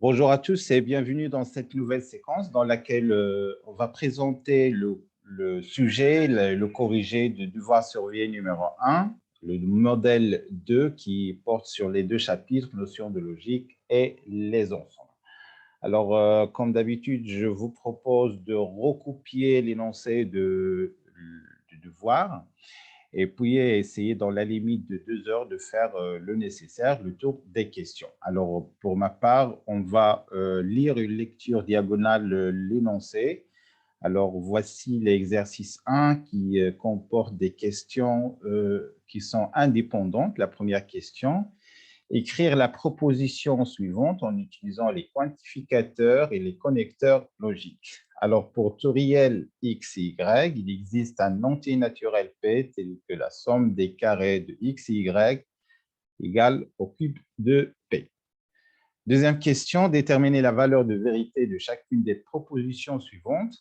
Bonjour à tous et bienvenue dans cette nouvelle séquence dans laquelle on va présenter le sujet, le corrigé de devoir surveiller numéro 1, le modèle 2 qui porte sur les deux chapitres, notions de logique et les enfants. Alors, comme d'habitude, je vous propose de recopier l'énoncé du devoir et puis essayer dans la limite de 2 heures de faire le nécessaire, le tour des questions. Alors, pour ma part, on va lire une lecture diagonale l'énoncé. Alors, voici l'exercice 1 qui comporte des questions qui sont indépendantes. La première question, écrire la proposition suivante en utilisant les quantificateurs et les connecteurs logiques. Alors, pour tout réel x et y, il existe un entier naturel p tel que la somme des carrés de x et y égale au cube de p. Deuxième question, déterminer la valeur de vérité de chacune des propositions suivantes.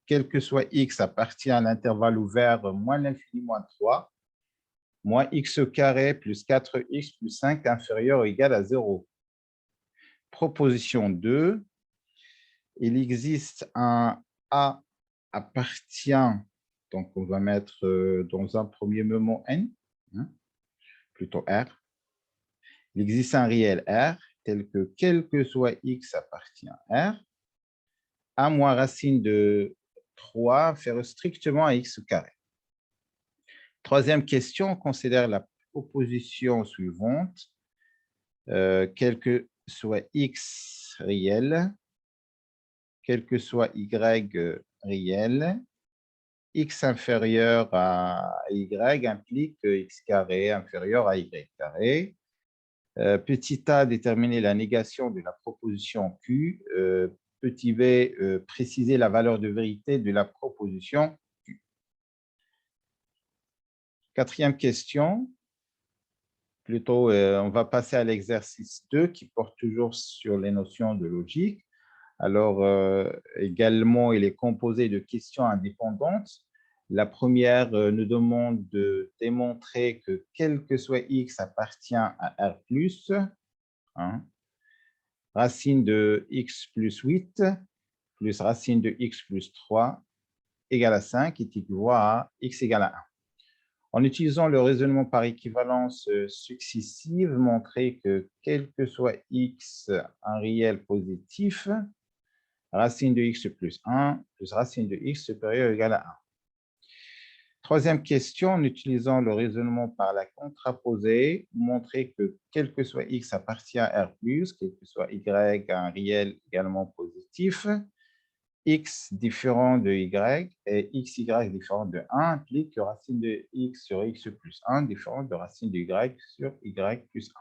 Quel que soit x appartient à l'intervalle ouvert moins l'infini moins 3, moins x carré plus 4x plus 5 inférieur ou égal à 0. Proposition 2, il existe un A appartient, donc on va mettre dans un premier moment N, plutôt R. Il existe un réel R tel que quel que soit X appartient à R, A moins racine de 3 inférieur strictement à X carré. Troisième question, on considère la proposition suivante, quel que soit X réel, quel que soit y réel, x inférieur à y implique x carré inférieur à y carré. Petit a, déterminer la négation de la proposition Q. Petit b, préciser la valeur de vérité de la proposition Q. Quatrième question, plutôt, on va passer à l'exercice 2 qui porte toujours sur les notions de logique. Alors, également, il est composé de questions indépendantes. La première nous demande de démontrer que quel que soit x appartient à R+, racine de x plus 8 plus racine de x plus 3 égale à 5 est équivalent à x égale à 1. En utilisant le raisonnement par équivalence successive, montrer que quel que soit x un réel positif, racine de x plus 1 plus racine de x supérieure ou égale à 1. Troisième question, en utilisant le raisonnement par la contraposée, montrer que quel que soit x appartient à R+, quel que soit y un réel également positif, x différent de y et xy différent de 1 implique que racine de x sur x plus 1 différent de racine de y sur y plus 1.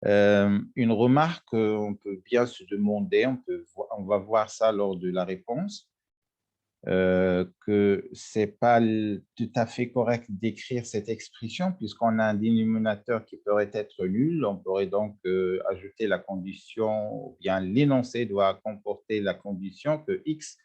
Une remarque, on peut bien se demander, on va voir ça lors de la réponse, que ce n'est pas tout à fait correct d'écrire cette expression puisqu'on a un dénominateur qui pourrait être nul. On pourrait donc ajouter la condition, ou bien l'énoncé doit comporter la condition que x,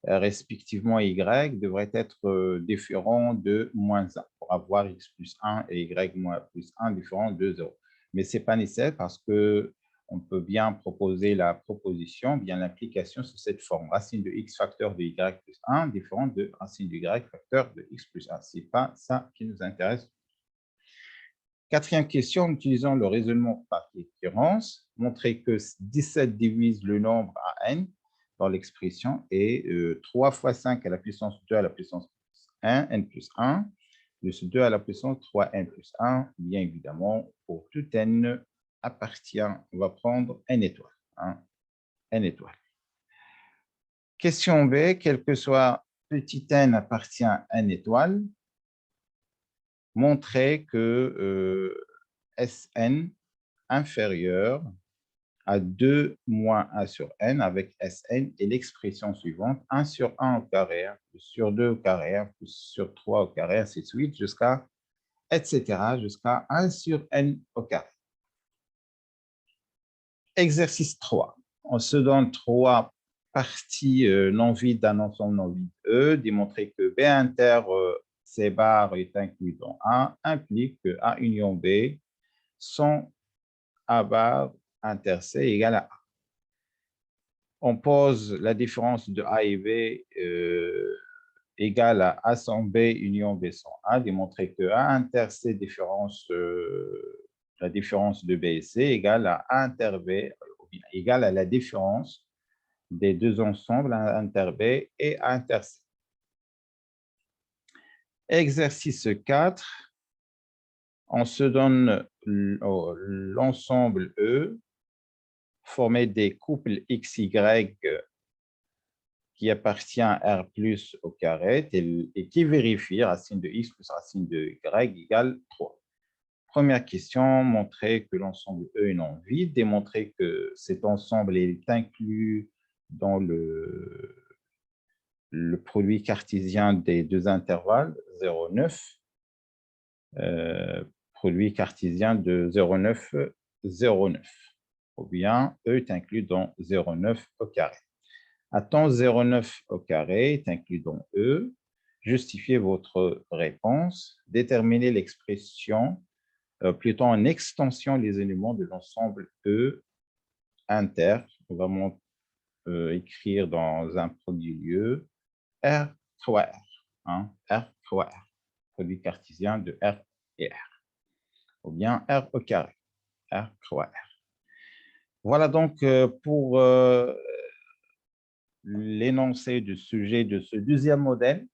respectivement y, devrait être différent de moins 1 pour avoir x plus 1 et y moins plus 1 différent de 0. Mais ce n'est pas nécessaire parce que on peut bien proposer la proposition, bien l'implication sous cette forme. Racine de x facteur de y plus 1 différent de racine de y facteur de x plus 1. Ce n'est pas ça qui nous intéresse. Quatrième question, en utilisant le raisonnement par équivalence, montrer que 17 divise le nombre à n dans l'expression et 3 fois 5 à la puissance 2 à la puissance 1, n plus 1, plus 2 à la puissance 3n plus 1, bien évidemment, pour tout n appartient, on va prendre n étoile. N étoile. Question B, quel que soit petit n appartient à n étoile, montrer que Sn inférieur à 2 moins 1 sur n avec Sn et l'expression suivante, 1 sur 1 au carré, plus sur 2 au carré, plus sur 3 au carré, ainsi de suite, jusqu'à, etc., jusqu'à 1 sur n au carré. Exercice 3. On se donne 3 parties non vides d'un ensemble non vide E, démontrer que B inter C bar est inclus dans A, implique que A union B sont A bar inter C égale à A. On pose la différence de A et B égale à A sans B union B sans A, démontrer que A inter C la différence de B et C égale à A inter B, égale à la différence des deux ensembles A inter B et A inter C. Exercice 4, on se donne l'ensemble E formé des couples XY qui appartient à R plus au carré et qui vérifie racine de X plus racine de Y égale 3. Première question, montrer que l'ensemble E est non vide, démontrer que cet ensemble est inclus dans le produit cartésien des deux intervalles 0,9, produit cartésien de 0,9, 0,9, ou bien E est inclus dans 0,9 au carré. Attends 0,9 au carré est inclus dans E. Justifiez votre réponse. Déterminez l'expression, plutôt en extension les éléments de l'ensemble E inter. On va écrire dans un premier lieu R fois R. Hein, R fois R. Produit cartésien de R et R. Ou bien R au carré. R fois R. Voilà donc pour l'énoncé du sujet de ce deuxième modèle.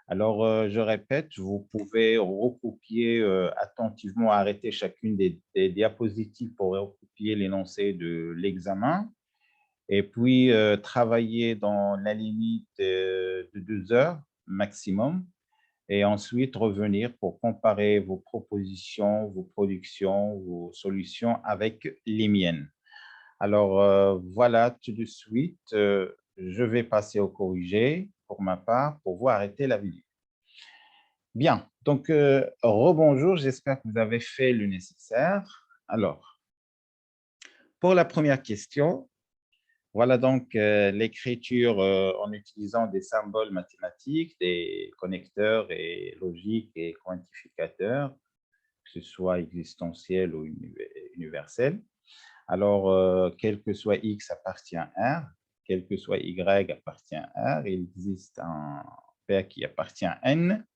Alors, je répète, vous pouvez recopier attentivement, arrêter chacune des diapositives pour recopier l'énoncé de l'examen et puis travailler dans la limite de 2 heures maximum et ensuite revenir pour comparer vos propositions, vos productions, vos solutions avec les miennes. Alors, voilà, tout de suite, je vais passer au corrigé pour ma part pour vous arrêter la vidéo. Bien, donc rebonjour, j'espère que vous avez fait le nécessaire. Alors, pour la première question, voilà donc l'écriture en utilisant des symboles mathématiques, des connecteurs et logiques et quantificateurs, que ce soit existentiel ou universel. Alors, quel que soit X appartient à R, quel que soit Y appartient à R, il existe un paire qui appartient à N,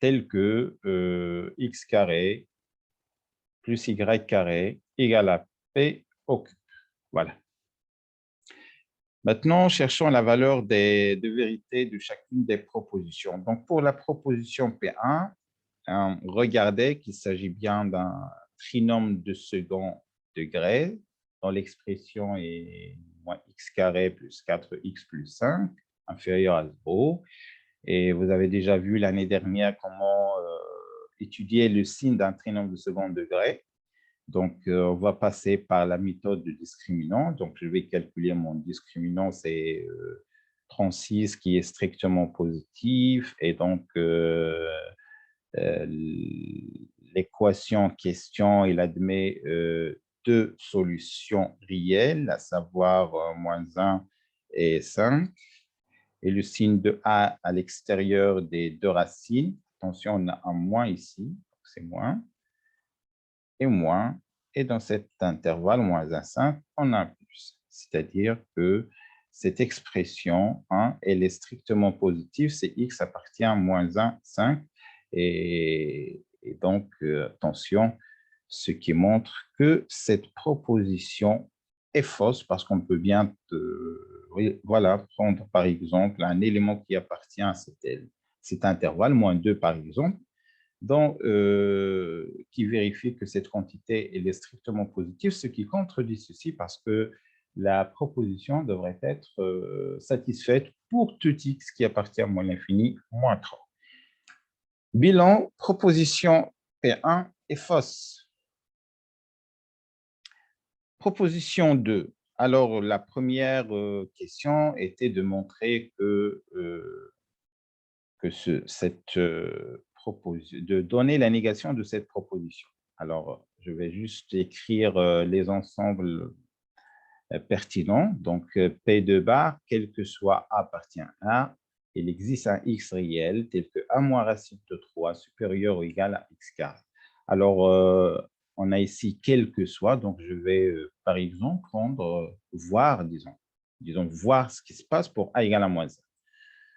tel que X carré plus Y carré égale à P au cube. Voilà. Maintenant, cherchons la valeur de vérité de chacune des propositions. Donc, pour la proposition P1, regardez qu'il s'agit bien d'un trinôme de second degré, dont l'expression est moins x carré plus 4x plus 5, inférieur à 0. Et vous avez déjà vu l'année dernière comment étudier le signe d'un trinôme de second degré. Donc, on va passer par la méthode de discriminant. Donc, je vais calculer mon discriminant, c'est 36 qui est strictement positif. Et donc, l'équation en question, il admet deux solutions réelles, à savoir moins 1 et 5. Et le signe de A à l'extérieur des deux racines. Attention, on a un moins ici, c'est moins. Et moins. Et dans cet intervalle, moins 1, 5, on a un plus. C'est-à-dire que cette expression, hein, elle est strictement positive, c'est x appartient à moins 1, 5. Et donc, attention, ce qui montre que cette proposition est fausse parce qu'on peut bien, voilà, prendre par exemple un élément qui appartient à cet intervalle, moins 2 par exemple, donc, qui vérifie que cette quantité elle est strictement positive, ce qui contredit ceci parce que la proposition devrait être satisfaite pour tout x qui appartient à moins l'infini, moins 3. Bilan, proposition P1 est fausse. Proposition 2. Alors, la première question était de montrer que de donner la négation de cette proposition. Alors, je vais juste écrire les ensembles pertinents. Donc, P de bar, quel que soit A appartient à A, il existe un X réel tel que A moins racine de 3 supérieur ou égal à X carré. Alors, On a ici quel que soit, donc je vais, par exemple, prendre voir, disons voir ce qui se passe pour a égale à moins 1.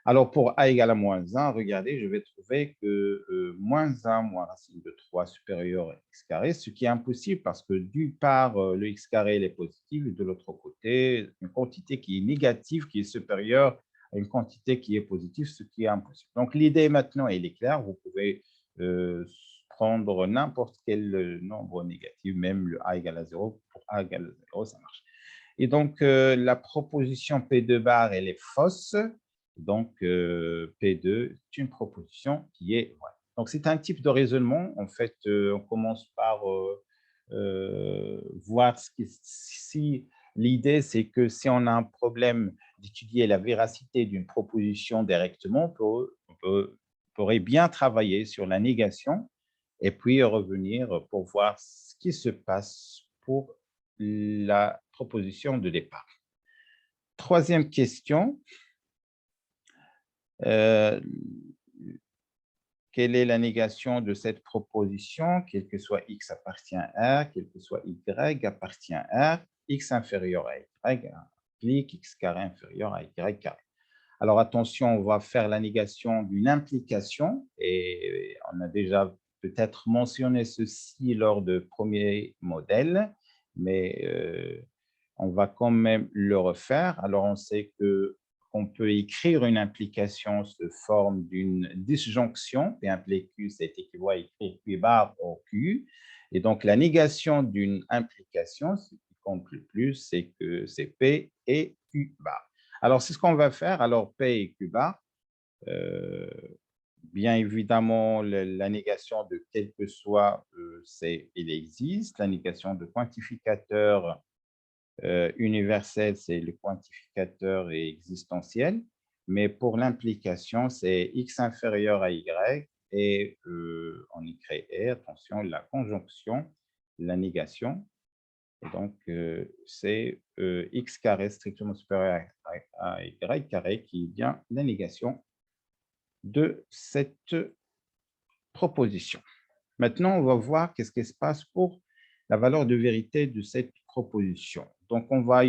Alors, pour a égale à moins 1, regardez, je vais trouver que moins 1 moins racine de 3 supérieur à x carré, ce qui est impossible parce que d'une part, le x carré il est positif et de l'autre côté, une quantité qui est négative qui est supérieure à une quantité qui est positive, ce qui est impossible. Donc, l'idée maintenant, elle est claire. Vous pouvez prendre n'importe quel nombre négatif, même le a égale à 0. Pour a égale à 0, ça marche. Et donc, la proposition P2 bar, elle est fausse. Donc, P2 est une proposition qui est vraie. Donc, c'est un type de raisonnement. En fait, on commence par voir si l'idée, c'est que si on a un problème d'étudier la véracité d'une proposition directement, on pourrait bien travailler sur la négation et puis revenir pour voir ce qui se passe pour la proposition de départ. Troisième question. Quelle est la négation de cette proposition? Quel que soit x appartient à R, quel que soit y appartient à R, x inférieur à y implique x carré inférieur à y carré. Alors attention, on va faire la négation d'une implication et on a déjà peut-être mentionné ceci lors de premier modèle, mais on va quand même le refaire. Alors on sait qu'on peut écrire une implication sous forme d'une disjonction, P implique Q, c'est équivaut à écrire Q bar au Q. Et donc, la négation d'une implication, ce qui compte le plus, c'est que c'est P et Q bar. Alors, c'est ce qu'on va faire. Alors, P et Q bar, bien évidemment, la négation de quel que soit, il existe. La négation de quantificateur universel, c'est le quantificateur et existentiel. Mais pour l'implication, c'est x inférieur à y et on y crée R, attention, la conjonction, la négation. Et donc, c'est x carré strictement supérieur à y carré qui est bien la négation de cette proposition. Maintenant, on va voir qu'est-ce qui se passe pour la valeur de vérité de cette proposition. Donc, on va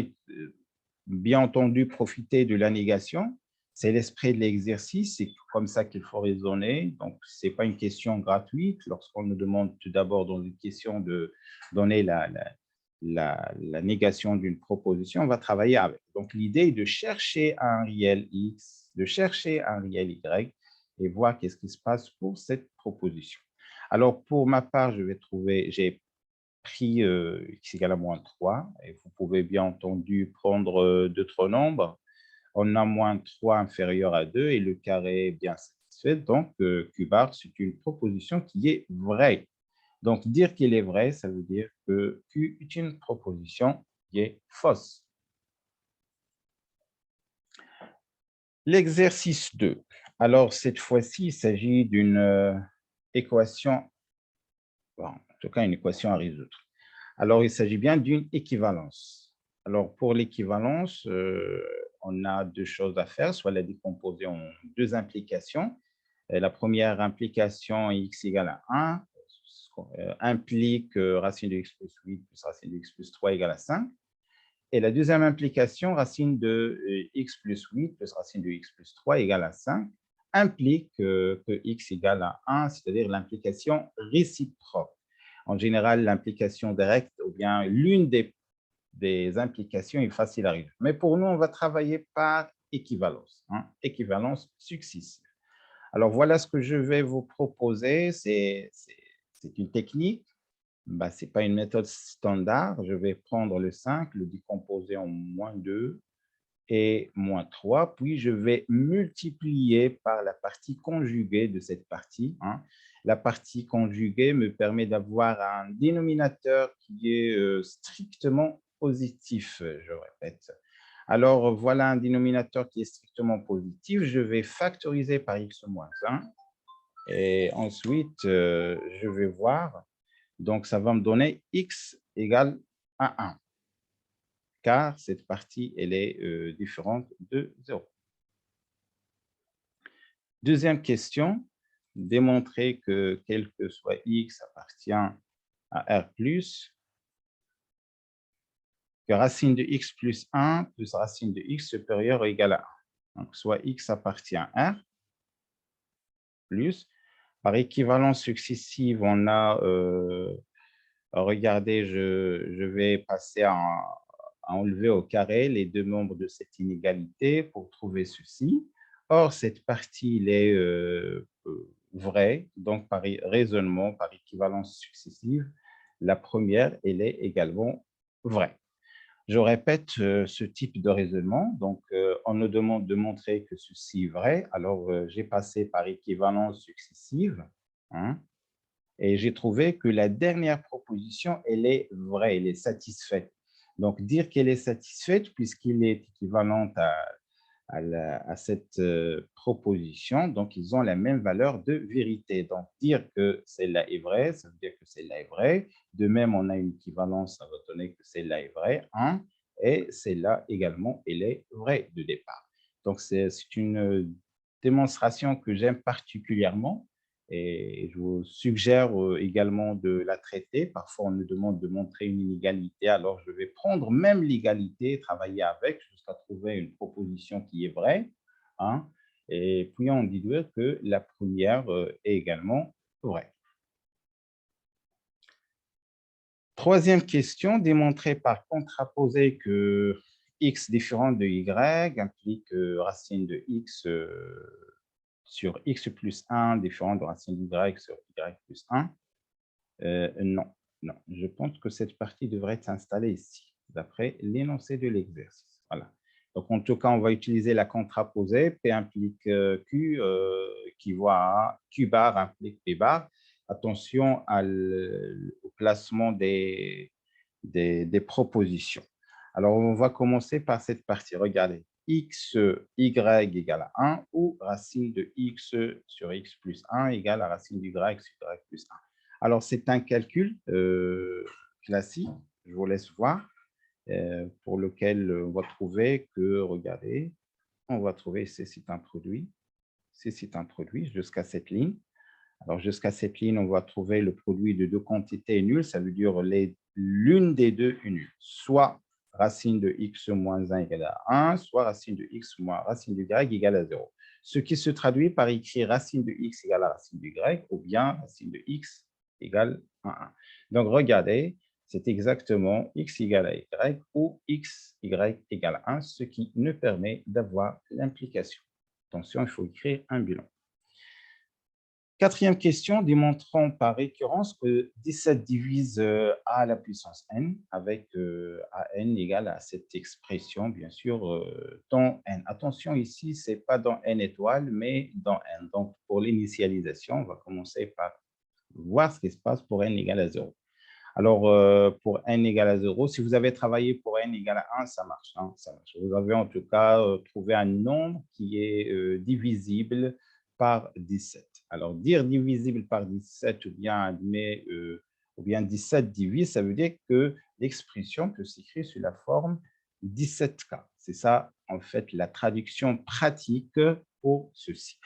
bien entendu profiter de la négation. C'est l'esprit de l'exercice, c'est comme ça qu'il faut raisonner. Donc, ce n'est pas une question gratuite. Lorsqu'on nous demande tout d'abord dans une question de donner la négation d'une proposition, on va travailler avec. Donc, l'idée est de chercher un réel x, de chercher un réel y et voir qu'est-ce qui se passe pour cette proposition. Alors, pour ma part, j'ai pris x égale à moins 3, et vous pouvez bien entendu prendre d'autres nombres. On a moins 3 inférieur à 2 et le carré est bien satisfait. Donc, Q bar, c'est une proposition qui est vraie. Donc, dire qu'il est vrai, ça veut dire que Q est une proposition qui est fausse. L'exercice 2. Alors, cette fois-ci, il s'agit d'une équation, en tout cas une équation à résoudre. Alors, il s'agit bien d'une équivalence. Alors, pour l'équivalence, on a deux choses à faire, soit la décomposer en deux implications. La première implication, x égale à 1, implique racine de x plus 8 plus racine de x plus 3 égale à 5. Et la deuxième implication, racine de x plus 8 plus racine de x plus 3 égale à 5, implique que x égale à 1, c'est-à-dire l'implication réciproque. En général, l'implication directe ou bien l'une des implications est facile à résoudre. Mais pour nous, on va travailler par équivalence, équivalence successive. Alors, voilà ce que je vais vous proposer. C'est une technique. Ce n'est pas une méthode standard. Je vais prendre le 5, le décomposer en moins 2 et moins 3, puis je vais multiplier par la partie conjuguée de cette partie. La partie conjuguée me permet d'avoir un dénominateur qui est strictement positif, je répète. Alors, voilà un dénominateur qui est strictement positif. Je vais factoriser par x moins 1 et ensuite, je vais voir. Donc, ça va me donner x égale à 1, car cette partie, elle est différente de 0. Deuxième question, démontrer que quel que soit x appartient à R plus, que racine de x plus 1 plus racine de x supérieure ou égale à 1. Donc, soit x appartient à R, plus, par équivalence successive, on a, regardez, je vais passer à enlever au carré les deux membres de cette inégalité pour trouver ceci. Or, cette partie il est vraie, donc par raisonnement, par équivalence successive, la première, elle est également vraie. Je répète ce type de raisonnement. Donc, on nous demande de montrer que ceci est vrai. Alors, j'ai passé par équivalence successive, hein, et j'ai trouvé que la dernière proposition, elle est vraie, elle est satisfaite. Donc, dire qu'elle est satisfaite, puisqu'il est équivalent à cette proposition, donc ils ont la même valeur de vérité. Donc, dire que celle-là est vraie, ça veut dire que celle-là est vraie. De même, on a une équivalence, ça va donner que celle-là est vraie, hein, et celle-là également, elle est vraie de départ. Donc, c'est une démonstration que j'aime particulièrement et je vous suggère également de la traiter. Parfois, on me demande de montrer une inégalité, alors je vais prendre même l'égalité, travailler avec jusqu'à trouver une proposition qui est vraie, hein, et puis on dit que la première est également vraie. Troisième question, démontrer par contraposé que x différent de y implique racine de x sur x plus 1 différent de racine de y sur y plus 1. Non, non. Je pense que cette partie devrait s'installer ici, d'après l'énoncé de l'exercice. Voilà. Donc, en tout cas, on va utiliser la contraposée. P implique Q, qui voit à Q bar implique P bar. Attention au placement des propositions. Alors, on va commencer par cette partie. Regardez, x, y égale à 1 ou racine de x sur x plus 1 égale à racine du y sur y plus 1. Alors, c'est un calcul classique, je vous laisse voir, pour lequel on va trouver que, regardez, on va trouver c'est introduit jusqu'à cette ligne. Alors, jusqu'à cette ligne, on va trouver le produit de deux quantités nulles, ça veut dire l'une des deux est nulle, soit racine de x moins 1 égale à 1, soit racine de x moins racine de y égale à 0. Ce qui se traduit par écrire racine de x égale à racine de y ou bien racine de x égale à 1. Donc, regardez, c'est exactement x égale à y ou x, y égale à 1, ce qui nous permet d'avoir l'implication. Attention, il faut écrire un bilan. Quatrième question, démontrons par récurrence que 17 divise a à la puissance n avec an égale à cette expression, bien sûr, dans n. Attention, ici, ce n'est pas dans n étoiles, mais dans n. Donc, pour l'initialisation, on va commencer par voir ce qui se passe pour n égale à 0. Alors, pour n égale à 0, si vous avez travaillé pour n égale à 1, ça marche, hein, ça marche. Vous avez en tout cas trouvé un nombre qui est divisible par 17. Alors, dire divisible par 17 ou bien, ou bien 17 divise, ça veut dire que l'expression peut s'écrire sous la forme 17K. C'est ça, en fait, la traduction pratique pour ceci.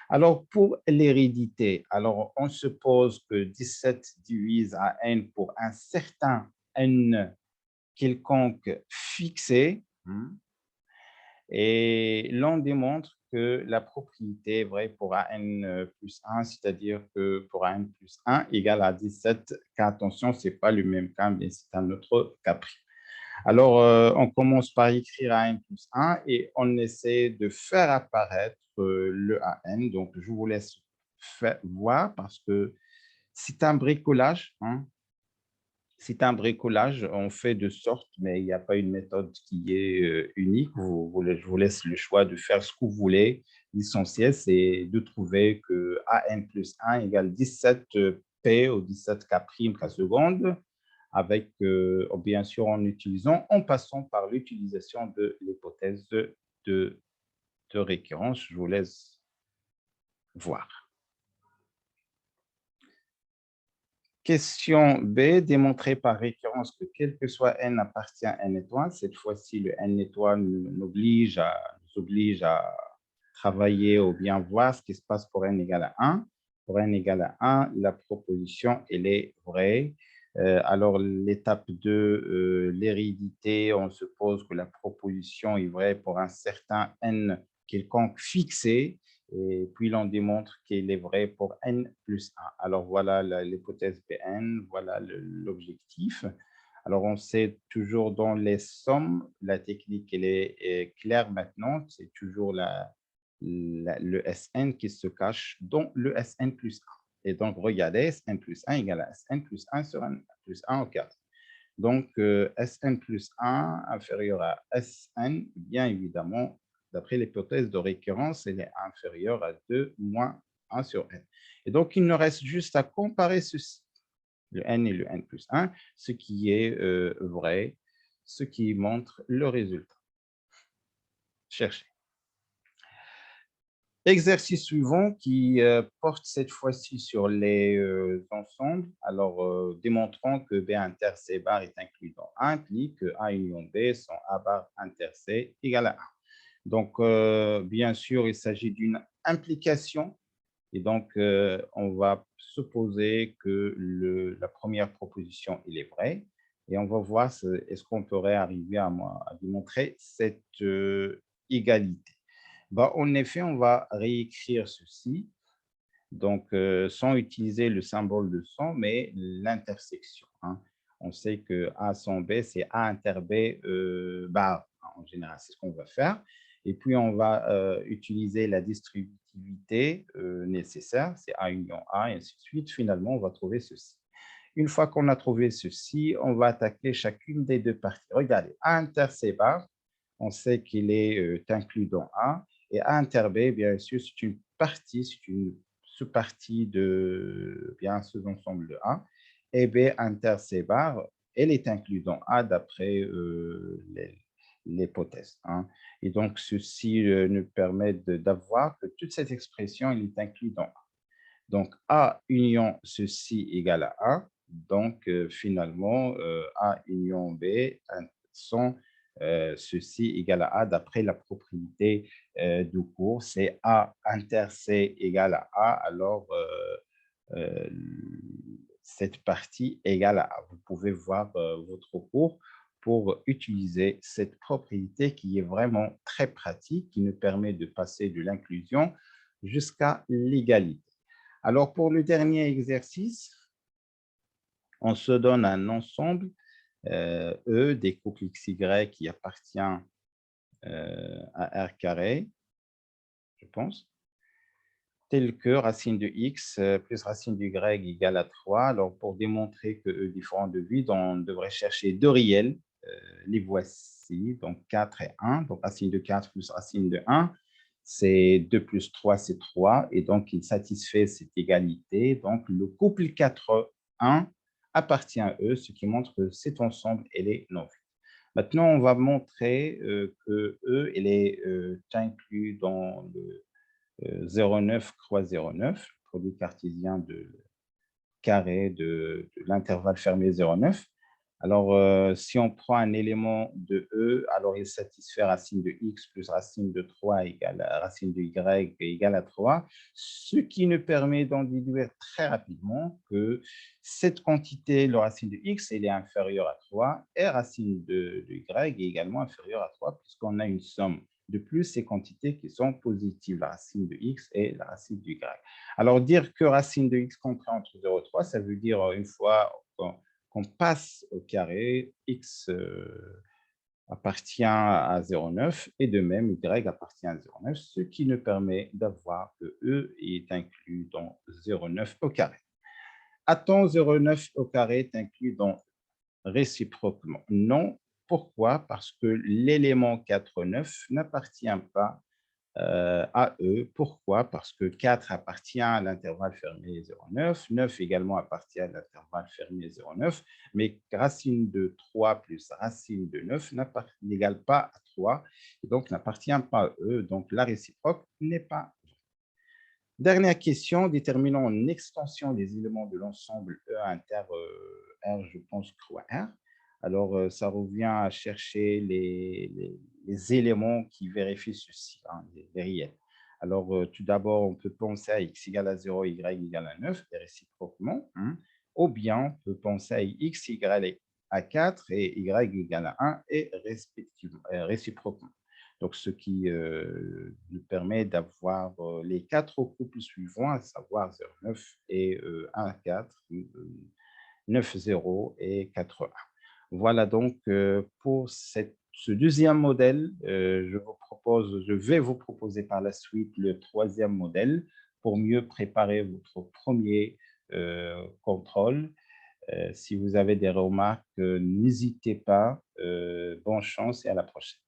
Alors, pour l'hérédité, alors on suppose que 17 divise à n pour un certain n quelconque fixé, et l'on démontre que la propriété est vraie pour n plus 1, c'est-à-dire que pour n plus 1 égale à 17, car attention, ce n'est pas le même cas, mais c'est un autre cas pris. Alors, on commence par écrire an plus 1 et on essaie de faire apparaître le an. Donc, je vous laisse voir parce que c'est un bricolage. Hein. C'est un bricolage, on fait de sorte, mais il n'y a pas une méthode qui est unique. Je vous laisse le choix de faire ce que vous voulez. L'essentiel, c'est de trouver que an plus 1 égale 17p ou 17k' seconde, avec, bien sûr, en passant par l'utilisation de l'hypothèse de récurrence. Je vous laisse voir. Question B, démontrer par récurrence que quel que soit n appartient à n étoile. Cette fois-ci, le n étoile nous oblige à travailler ou bien voir ce qui se passe pour n égale à 1. Pour n égale à 1, la proposition, elle est vraie. Alors, l'étape 2, l'hérédité, on suppose que la proposition est vraie pour un certain n quelconque fixé, et puis l'on démontre qu'elle est vraie pour n plus 1. Alors, voilà l'hypothèse Pn, voilà l'objectif. Alors, on sait toujours dans les sommes, la technique elle est claire maintenant, c'est toujours le Sn qui se cache dans le Sn plus 1. Et donc, regardez, Sn plus 1 égale à Sn plus 1 sur N plus 1 au carré. Donc, Sn plus 1 inférieur à Sn, bien évidemment, d'après l'hypothèse de récurrence, elle est inférieure à 2 moins 1 sur n. Et donc, il nous reste juste à comparer ceci, le n et le n plus 1, ce qui est vrai, ce qui montre le résultat. Cherchez. Exercice suivant qui porte cette fois-ci sur les ensembles. Alors, démontrons que B inter C bar est inclus dans A implique que A union B sans A bar inter C égale à 1. Donc, bien sûr, il s'agit d'une implication. Et donc, on va supposer que la première proposition, il est vrai. Et on va voir est-ce qu'on pourrait arriver à démontrer cette égalité. Bah, en effet, on va réécrire ceci, donc sans utiliser le symbole de son, mais l'intersection. Hein. On sait que A sans B, c'est A inter B bar, hein, en général, c'est ce qu'on va faire. Et puis, on va utiliser la distributivité nécessaire, c'est A union A, et ainsi de suite. Finalement, on va trouver ceci. Une fois qu'on a trouvé ceci, on va attaquer chacune des deux parties. Regardez, A inter C bar, on sait qu'il est inclus dans A, et A inter B, bien sûr, c'est une partie, c'est une sous-partie de bien ce ensemble de A, et B inter C bar, elle est inclue dans A d'après l'hypothèse. Hein. Et donc, ceci nous permet d'avoir que toute cette expression, elle est inclue dans A. Donc, A union ceci égale à A. Donc, finalement, A union B sont ceci égale à A d'après la propriété du cours. C'est A inter C égale à A. Alors, cette partie égale à A. Vous pouvez voir votre cours pour utiliser cette propriété qui est vraiment très pratique, qui nous permet de passer de l'inclusion jusqu'à l'égalité. Alors, pour le dernier exercice, on se donne un ensemble E des couples XY qui appartient à R carré, je pense, tel que racine de X plus racine de Y égale à 3. Alors, pour démontrer que E différent de vide, on devrait chercher deux réels. Les voici, donc 4 et 1. Donc, racine de 4 plus racine de 1. C'est 2 plus 3, c'est 3. Et donc, il satisfait cette égalité. Donc, le couple 4, 1 appartient à E, ce qui montre que cet ensemble, elle est non vide. Maintenant, on va montrer que E, elle est inclus dans le 0,9 croix 0,9, produit cartésien de carré de l'intervalle fermé 0,9. Alors, si on prend un élément de E, alors il satisfait racine de x plus racine de 3 égale à racine de y égale à 3, ce qui nous permet d'en déduire très rapidement que cette quantité, le racine de x, elle est inférieure à 3 et racine de y est également inférieure à 3 puisqu'on a une somme de plus ces quantités qui sont positives, la racine de x et la racine de y. Alors, dire que racine de x compris entre 0 et 3, ça veut dire une fois qu'on passe au carré, x appartient à 0,9 et de même, y appartient à 0,9, ce qui nous permet d'avoir que E est inclus dans 0,9 au carré. A-t-on 0,9 au carré est inclus dans réciproquement? Non. Pourquoi? Parce que l'élément 4,9 n'appartient pas à E. Pourquoi? Parce que 4 appartient à l'intervalle fermé 0,9, 9 également appartient à l'intervalle fermé 0,9, mais racine de 3 plus racine de 9 n'égale pas à 3, et donc n'appartient pas à E, donc la réciproque n'est pas. Dernière question, déterminons une extension des éléments de l'ensemble E inter R, je pense, croix R. Alors, ça revient à chercher les éléments qui vérifient ceci, hein, les réels. Alors, tout d'abord, on peut penser à x égale à 0, y égale à 9, et réciproquement. Hein. ou bien on peut penser à x égale à 4 et y égale à 1 et réciproquement. Donc, ce qui nous permet d'avoir les 4 couples suivants, à savoir 0,9 et 1,4, 9,0 et 4,1. Voilà donc pour ce deuxième modèle, je vais vous proposer par la suite le troisième modèle pour mieux préparer votre premier contrôle. Si vous avez des remarques, n'hésitez pas. Bonne chance et à la prochaine.